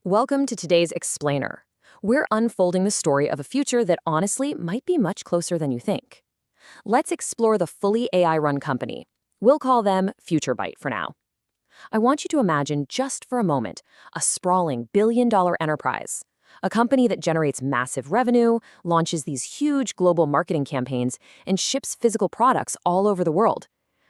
Welcome to today's Explainer. We're unfolding the story of a future that honestly might be much closer than you think. Let's explore the fully AI-run company. We'll call them FutureByte for now. I want you to imagine just for a moment a sprawling billion-dollar enterprise, a company that generates massive revenue, launches these huge global marketing campaigns, and ships physical products all over the world.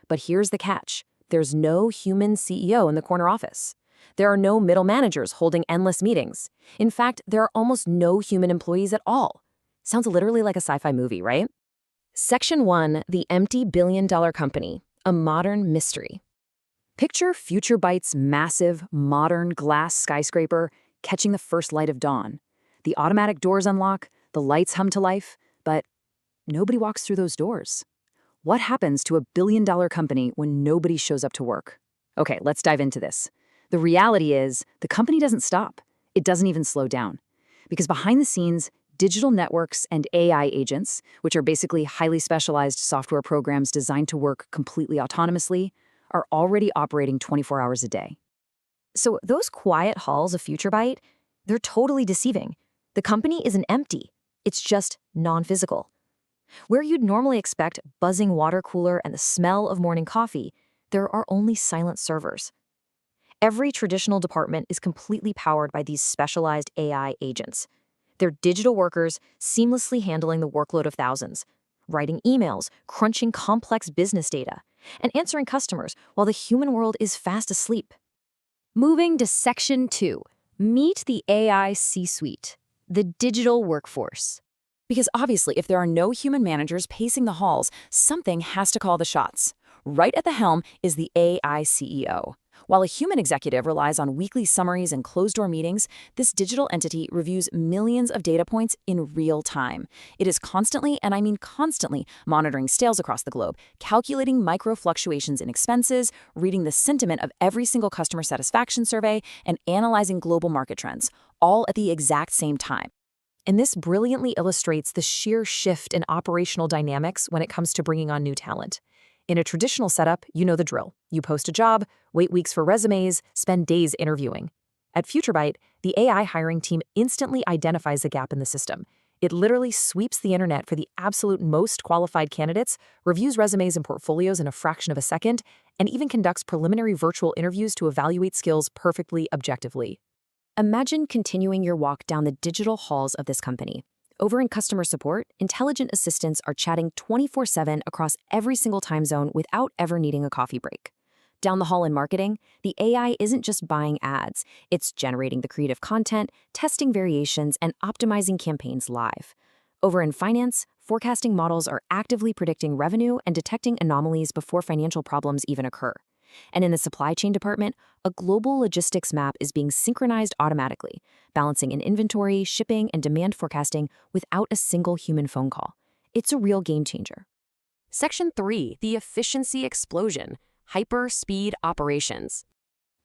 But here's the catch. There's no human CEO in the corner office. There are no middle managers holding endless meetings. In fact, there are almost no human employees at all. Sounds literally like a sci-fi movie, right? Section 1, The Empty Billion-Dollar Company, a Modern Mystery. Picture FutureByte's massive, modern glass skyscraper catching the first light of dawn. The automatic doors unlock, the lights hum to life, but nobody walks through those doors. What happens to a billion-dollar company when nobody shows up to work? Okay, let's dive into this. The reality is, the company doesn't stop. It doesn't even slow down. Because behind the scenes, digital networks and AI agents, which are basically highly specialized software programs designed to work completely autonomously, are already operating 24 hours a day. So those quiet halls of FutureByte, they're totally deceiving. The company isn't empty. It's just non-physical. Where you'd normally expect buzzing water cooler and the smell of morning coffee, there are only silent servers. Every traditional department is completely powered by these specialized AI agents. They're digital workers seamlessly handling the workload of thousands, writing emails, crunching complex business data, and answering customers while the human world is fast asleep. Moving to Section 2, Meet the AI C-Suite, the digital workforce. Because obviously, if there are no human managers pacing the halls, something has to call the shots. Right at the helm is the AI CEO. While a human executive relies on weekly summaries and closed-door meetings, this digital entity reviews millions of data points in real time. It is constantly, and I mean constantly, monitoring sales across the globe, calculating micro-fluctuations in expenses, reading the sentiment of every single customer satisfaction survey, and analyzing global market trends, all at the exact same time. And this brilliantly illustrates the sheer shift in operational dynamics when it comes to bringing on new talent. In a traditional setup, you know the drill. You post a job, wait weeks for resumes, spend days interviewing. At FutureByte, the AI hiring team instantly identifies a gap in the system. It literally sweeps the internet for the absolute most qualified candidates, reviews resumes and portfolios in a fraction of a second, and even conducts preliminary virtual interviews to evaluate skills perfectly objectively. Imagine continuing your walk down the digital halls of this company. Over in customer support, intelligent assistants are chatting 24/7 across every single time zone without ever needing a coffee break. Down the hall in marketing, the AI isn't just buying ads, it's generating the creative content, testing variations, and optimizing campaigns live. Over in finance, forecasting models are actively predicting revenue and detecting anomalies before financial problems even occur. And in the supply chain department, a global logistics map is being synchronized automatically, balancing in inventory, shipping, and demand forecasting without a single human phone call. It's a real game changer. Section 3, the efficiency explosion, hyper-speed operations.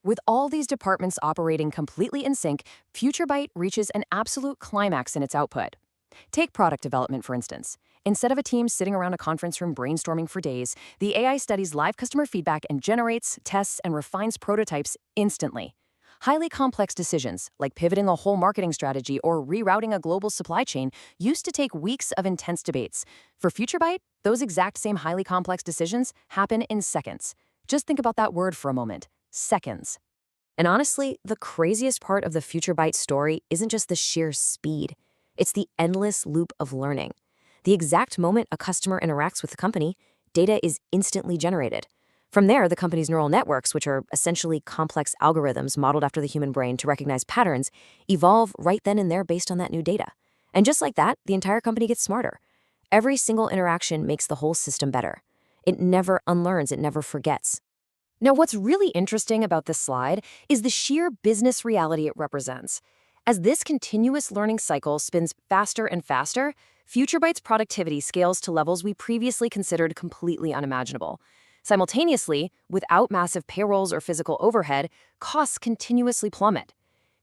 With all these departments operating completely in sync, FutureByte reaches an absolute climax in its output. Take product development, for instance. Instead of a team sitting around a conference room brainstorming for days, the AI studies live customer feedback and generates, tests, and refines prototypes instantly. Highly complex decisions, like pivoting a whole marketing strategy or rerouting a global supply chain, used to take weeks of intense debates. For FutureByte, those exact same highly complex decisions happen in seconds. Just think about that word for a moment. Seconds. And honestly, the craziest part of the FutureByte story isn't just the sheer speed. It's the endless loop of learning. The exact moment a customer interacts with the company, data is instantly generated. From there, the company's neural networks, which are essentially complex algorithms modeled after the human brain to recognize patterns, evolve right then and there based on that new data. And just like that, the entire company gets smarter. Every single interaction makes the whole system better. It never unlearns, it never forgets. Now, what's really interesting about this slide is the sheer business reality it represents. As this continuous learning cycle spins faster and faster, FutureByte's productivity scales to levels we previously considered completely unimaginable. Simultaneously, without massive payrolls or physical overhead, costs continuously plummet.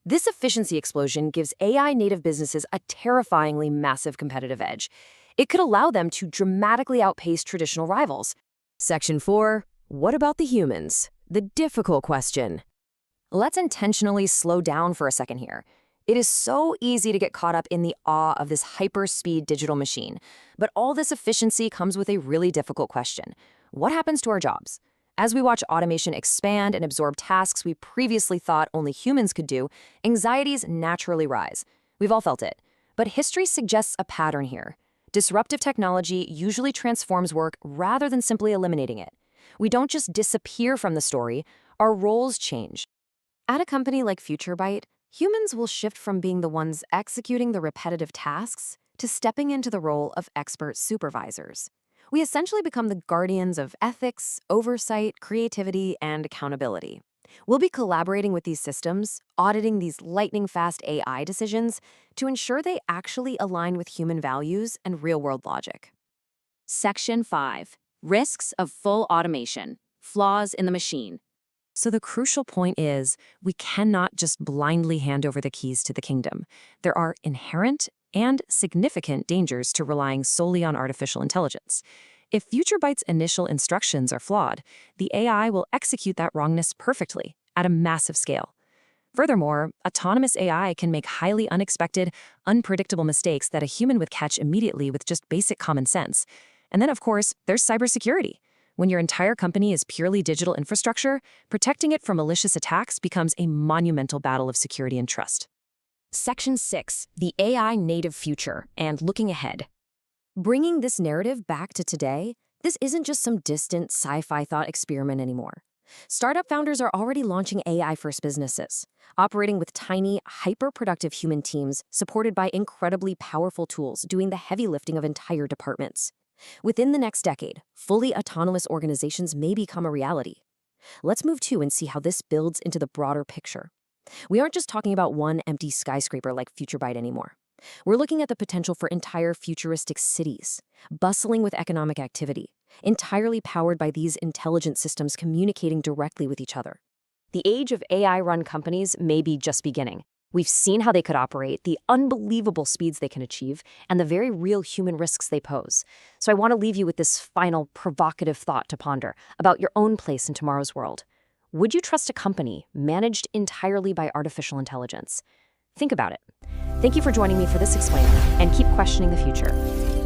This efficiency explosion gives AI-native businesses a terrifyingly massive competitive edge. It could allow them to dramatically outpace traditional rivals. Section 4, what about the humans? The difficult question. Let's intentionally slow down for a second here. It is so easy to get caught up in the awe of this hyper-speed digital machine, but all this efficiency comes with a really difficult question. What happens to our jobs? As we watch automation expand and absorb tasks we previously thought only humans could do, anxieties naturally rise. We've all felt it. But history suggests a pattern here. Disruptive technology usually transforms work rather than simply eliminating it. We don't just disappear from the story, our roles change. At a company like FutureByte, humans will shift from being the ones executing the repetitive tasks to stepping into the role of expert supervisors. We essentially become the guardians of ethics, oversight, creativity, and accountability. We'll be collaborating with these systems, auditing these lightning-fast AI decisions to ensure they actually align with human values and real-world logic. Section 5. Risks of full automation. Flaws in the machine. So the crucial point is, we cannot just blindly hand over the keys to the kingdom. There are inherent and significant dangers to relying solely on artificial intelligence. If FutureByte's initial instructions are flawed, the AI will execute that wrongness perfectly, at a massive scale. Furthermore, autonomous AI can make highly unexpected, unpredictable mistakes that a human would catch immediately with just basic common sense. And then, of course, there's cybersecurity. When your entire company is purely digital infrastructure, protecting it from malicious attacks becomes a monumental battle of security and trust. Section 6. The AI native future and looking ahead. Bringing this narrative back to today, this isn't just some distant sci-fi thought experiment anymore. Startup founders are already launching AI-first businesses, operating with tiny, hyper-productive human teams supported by incredibly powerful tools doing the heavy lifting of entire departments. Within the next decade, fully autonomous organizations may become a reality. Let's move to and see how this builds into the broader picture. We aren't just talking about one empty skyscraper like FutureByte anymore. We're looking at the potential for entire futuristic cities, bustling with economic activity, entirely powered by these intelligent systems communicating directly with each other. The age of AI-run companies may be just beginning. We've seen how they could operate, the unbelievable speeds they can achieve, and the very real human risks they pose. So I want to leave you with this final provocative thought to ponder about your own place in tomorrow's world. Would you trust a company managed entirely by artificial intelligence? Think about it. Thank you for joining me for this explainer, and keep questioning the future.